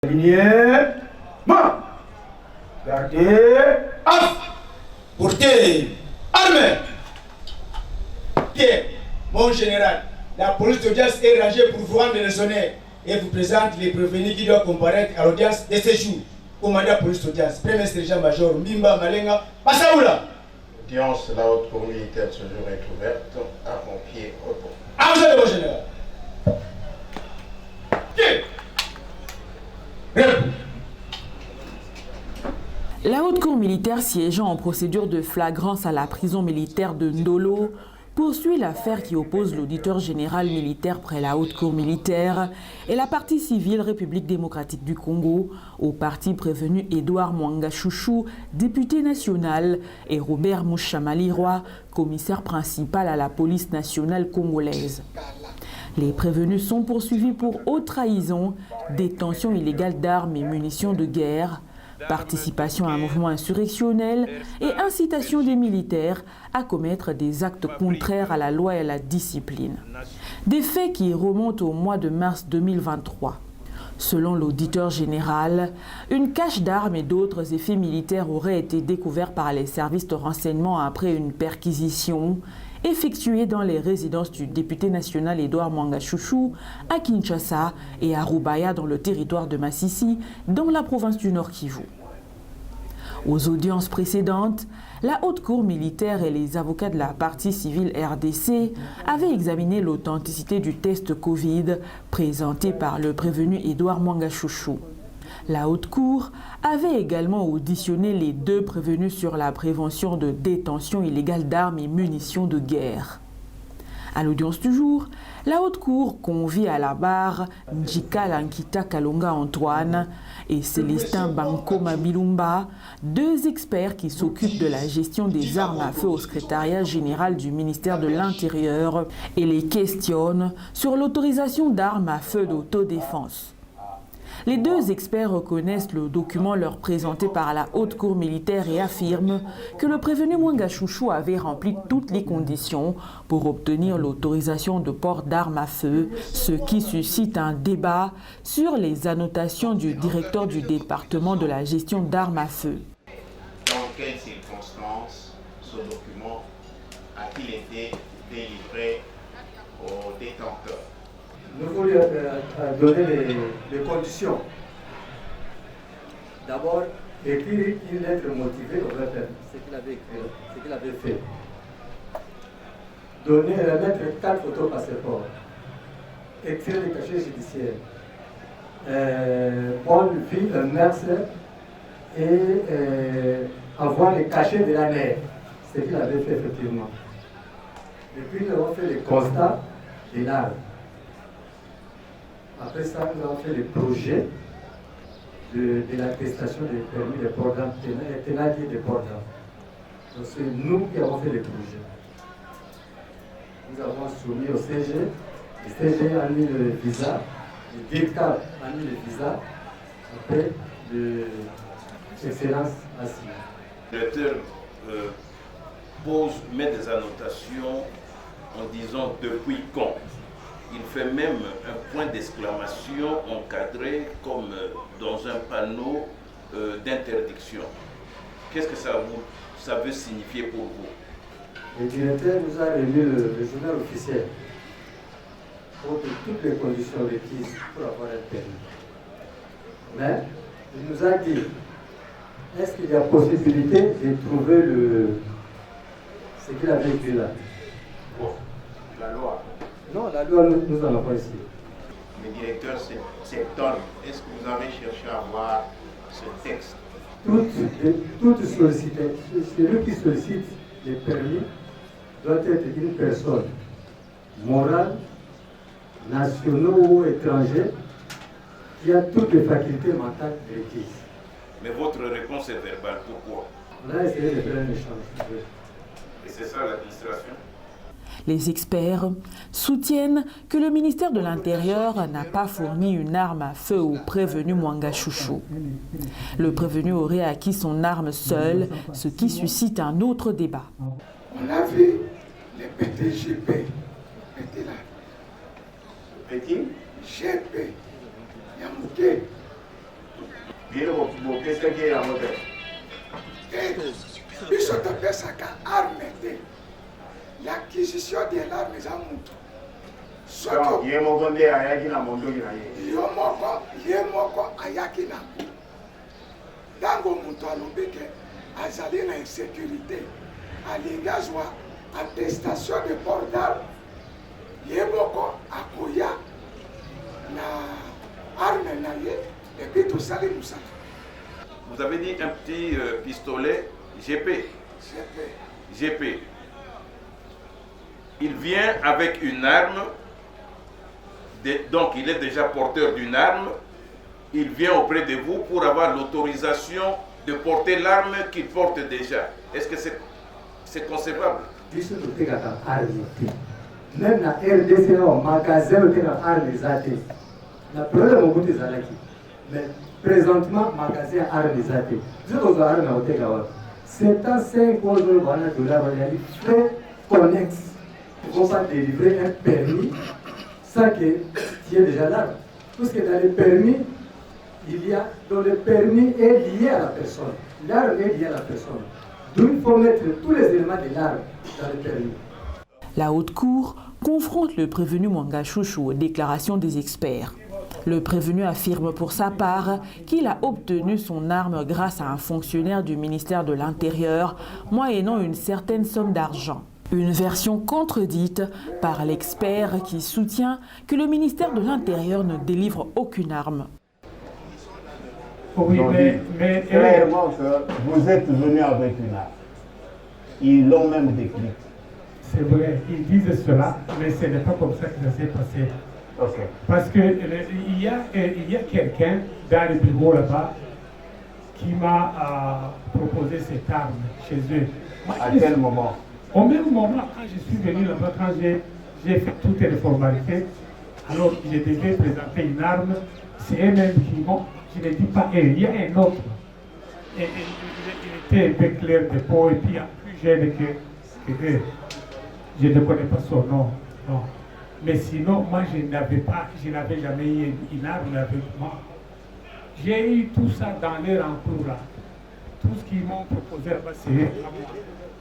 Lignée, main. Gardez, as. Portez, armée. Bien, mon général, la police d'audience est rangée pour vous rendre les honneurs et vous présente les prévenus qui doivent comparaître à l'audience de ce jour. Commandant police d'audience, premier sergent-major Mbimba Malenga, Passaoula. L'audience de la haute cour militaire ce jour est ouverte à pompier repos. À vous, mon général. La haute cour militaire siégeant en procédure de flagrance à la prison militaire de Ndolo poursuit l'affaire qui oppose l'auditeur général militaire près la haute cour militaire et la partie civile République démocratique du Congo au parti prévenu Edouard Mwanga Chouchou, député national, et Robert Mouchamali-Roy, commissaire principal à la police nationale congolaise. Les prévenus sont poursuivis pour haute trahison, détention illégale d'armes et munitions de guerre, participation à un mouvement insurrectionnel et incitation des militaires à commettre des actes contraires à la loi et à la discipline. Des faits qui remontent au mois de mars 2023. Selon l'auditeur général, une cache d'armes et d'autres effets militaires auraient été découverts par les services de renseignement après une perquisition effectuée dans les résidences du député national Edouard Mwanga Chouchou à Kinshasa et à Rubaya dans le territoire de Massissi, dans la province du Nord Kivu. Aux audiences précédentes, la haute cour militaire et les avocats de la partie civile RDC avaient examiné l'authenticité du test Covid présenté par le prévenu Edouard Mwanga Chouchou. La haute cour avait également auditionné les deux prévenus sur la prévention de détention illégale d'armes et munitions de guerre. À l'audience du jour, la haute cour convie à la barre Njika Lankita Kalonga Antoine et Célestin Banko Mabilumba, deux experts qui s'occupent de la gestion des armes à feu au secrétariat général du ministère de l'Intérieur et les questionnent sur l'autorisation d'armes à feu d'autodéfense. Les deux experts reconnaissent le document leur présenté par la haute cour militaire et affirment que le prévenu Mwanga Chouchou avait rempli toutes les conditions pour obtenir l'autorisation de port d'armes à feu, ce qui suscite un débat sur les annotations du directeur du département de la gestion d'armes à feu. Dans quelles circonstances ce document a-t-il été délivré aux détenteurs? Nous voulons donner les conditions. D'abord, écrire une lettre motivée au référent, ce qu'il avait fait. Remettre 4 photos passeport. Écrire le cachet judiciaire. Bonne vie, mœurs et avoir le cachet de la mère. Ce qu'il avait fait effectivement. Et puis nous avons fait le constat de l'arme. Après ça, nous avons fait le projet de l'attestation des permis de port d'armes, ténadier de port d'armes. Donc c'est nous qui avons fait le projet. Nous avons soumis au CG, le CG a mis le visa, le DIRCAP a mis le visa, après l'excellence a signé. Le directeur met des annotations en disant depuis quand. Il fait même un point d'exclamation encadré comme dans un panneau d'interdiction. Qu'est-ce que ça veut signifier pour vous? Le directeur nous a remis le journal officiel pour toutes les conditions requises pour avoir un permis. Mais il nous a dit, est-ce qu'il y a possibilité de trouver ce qu'il avait écrit là? Bon, la loi. Non, la loi, nous n'en avons pas ici. Le directeur s'étonne. Est-ce que vous avez cherché à voir ce texte? Toute sollicité, celui qui sollicite les permis doit être une personne morale, nationale ou étrangère, qui a toutes les facultés mentales requises. Mais votre réponse est verbale. Pourquoi? On a essayé de faire un échange. Et c'est ça l'administration? Les experts soutiennent que le ministère de l'Intérieur n'a pas fourni une arme à feu au prévenu Mwanga Chouchou. Le prévenu aurait acquis son arme seul, ce qui suscite un autre débat. On a vu les PTGP, Petit GP, Yamouté, Qu'est-ce qui est la modèle? Ils sont appelés ça armes. L'acquisition de l'arme est à monter. Donc, il y a mon gondé à Yakina Mondo. Il y a mon Ayakina. Dans le monde, on a une insécurité. À l'égard de attestation de port d'armes, il y a beaucoup à Koya, na arme et puis tout ça, nous ça. Vous avez dit un petit pistolet GP. GP. Il vient avec une arme, donc il est déjà porteur d'une arme. Il vient auprès de vous pour avoir l'autorisation de porter l'arme qu'il porte déjà. Est-ce que c'est concevable? Même la RDC, au magasin, le arme zate. Le problème au bout des années. Mais présentement, magasin arme zate. Je vous arme au Tegawar. C'est un 5 $, fait connexe. Il ne faut pas délivrer un permis sans que tu aies déjà l'arme. Parce que dans le permis, donc le permis est lié à la personne. L'arme est liée à la personne. Donc il faut mettre tous les éléments de l'arme dans le permis. La Haute Cour confronte le prévenu Mwanga Chouchou aux déclarations des experts. Le prévenu affirme pour sa part qu'il a obtenu son arme grâce à un fonctionnaire du ministère de l'Intérieur, moyennant une certaine somme d'argent. Une version contredite par l'expert qui soutient que le ministère de l'Intérieur ne délivre aucune arme. Oui, mais clairement que vous êtes venu avec une arme. Ils l'ont même décrit. C'est vrai, ils disent cela, mais ce n'est pas comme ça que ça s'est passé. Okay. Parce qu'il y a quelqu'un dans le bureau là-bas qui m'a proposé cette arme chez eux. À quel moment? Au même moment, quand je suis venu là-bas, quand j'ai fait toutes les formalités, alors je devais présenter une arme, c'est eux-mêmes qui m'ont, je ne dis pas eux, il y a un autre. Et, il était un peu clair de peau et puis plus jeune que eux. Je ne connais pas son nom, non. Mais sinon, moi, je n'avais jamais eu une arme avec moi. J'ai eu tout ça dans leur entour là. Tout ce qu'ils m'ont proposé là-bas, c'est eux.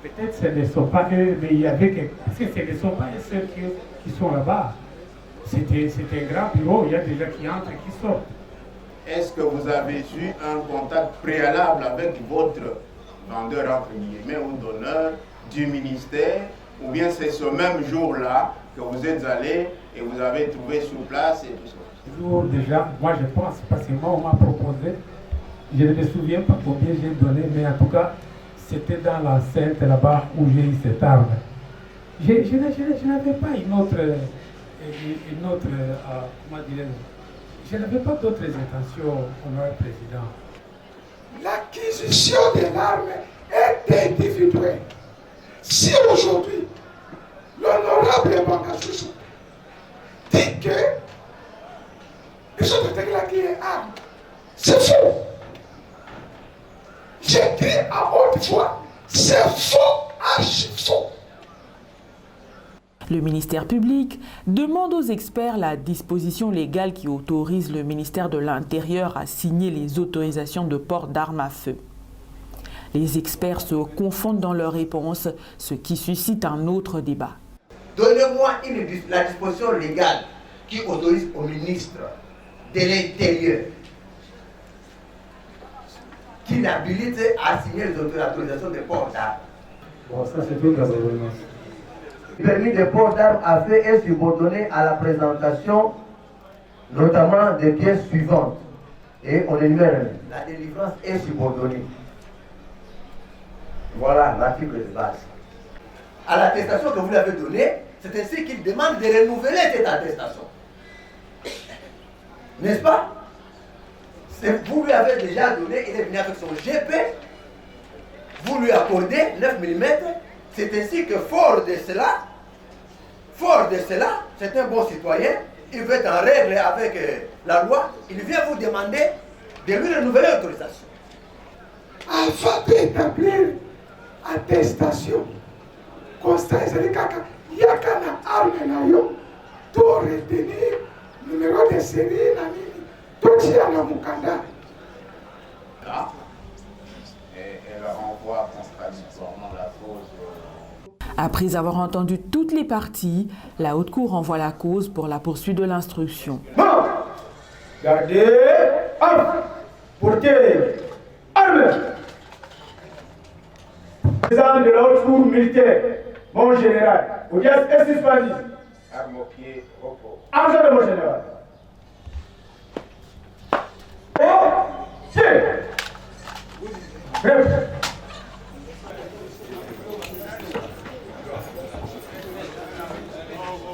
Peut-être que ce ne sont pas eux, mais il y avait quelque... Parce que ce ne sont pas ceux qui sont là-bas. C'est un grand bureau, il y a des gens qui entrent et qui sortent. Est-ce que vous avez eu un contact préalable avec votre vendeur, entre guillemets, ou donneur du ministère, ou bien c'est ce même jour-là que vous êtes allé et vous avez trouvé sur place et tout ça? Jour déjà, moi je pense, parce que moi on m'a proposé, je ne me souviens pas combien j'ai donné, mais en tout cas, c'était dans l'enceinte là-bas où j'ai eu cette arme. Je n'avais pas une autre comment dirais-je, je n'avais pas d'autres intentions, honorable président. L'acquisition de l'arme est individuelle. Si aujourd'hui, l'honorable Mwanga Chouchou dit que les autres qui est arme, c'est faux. J'écris à haute voix, c'est faux, archi faux. Le ministère public demande aux experts la disposition légale qui autorise le ministère de l'Intérieur à signer les autorisations de port d'armes à feu. Les experts se confondent dans leurs réponses, ce qui suscite un autre débat. Donnez-moi la disposition légale qui autorise au ministre de l'Intérieur qui l'habilite à signer les autorisations de port d'armes. Bon, ça c'est tout gouvernement. Le permis de port d'armes à feu est subordonné à la présentation notamment des pièces suivantes. Et on énumère, la délivrance est subordonnée. Voilà l'article de base. À l'attestation que vous lui avez donnée, c'est ainsi qu'il demande de renouveler cette attestation. N'est-ce pas? Vous lui avez déjà donné, il est venu avec son GP, vous lui accordez 9 mm, c'est ainsi que fort de cela, c'est un bon citoyen, il veut être en règle avec la loi, il vient vous demander de lui renouveler l'autorisation. Afin d'établir attestation, constat, c'est-à-dire qu'il y a une arme, tout retenir numéro de série, tout y a un mukanda. Voilà. Et elle renvoie contradictoirement la cause. Après avoir entendu toutes les parties, la Haute Cour renvoie la cause pour la poursuite de l'instruction. Gardez, armes, portez, armes. Président de la Haute Cour militaire, mon général, audience est suspendue. Armes au pied, repos. Armes de mon général. Oh, tiens. Bref.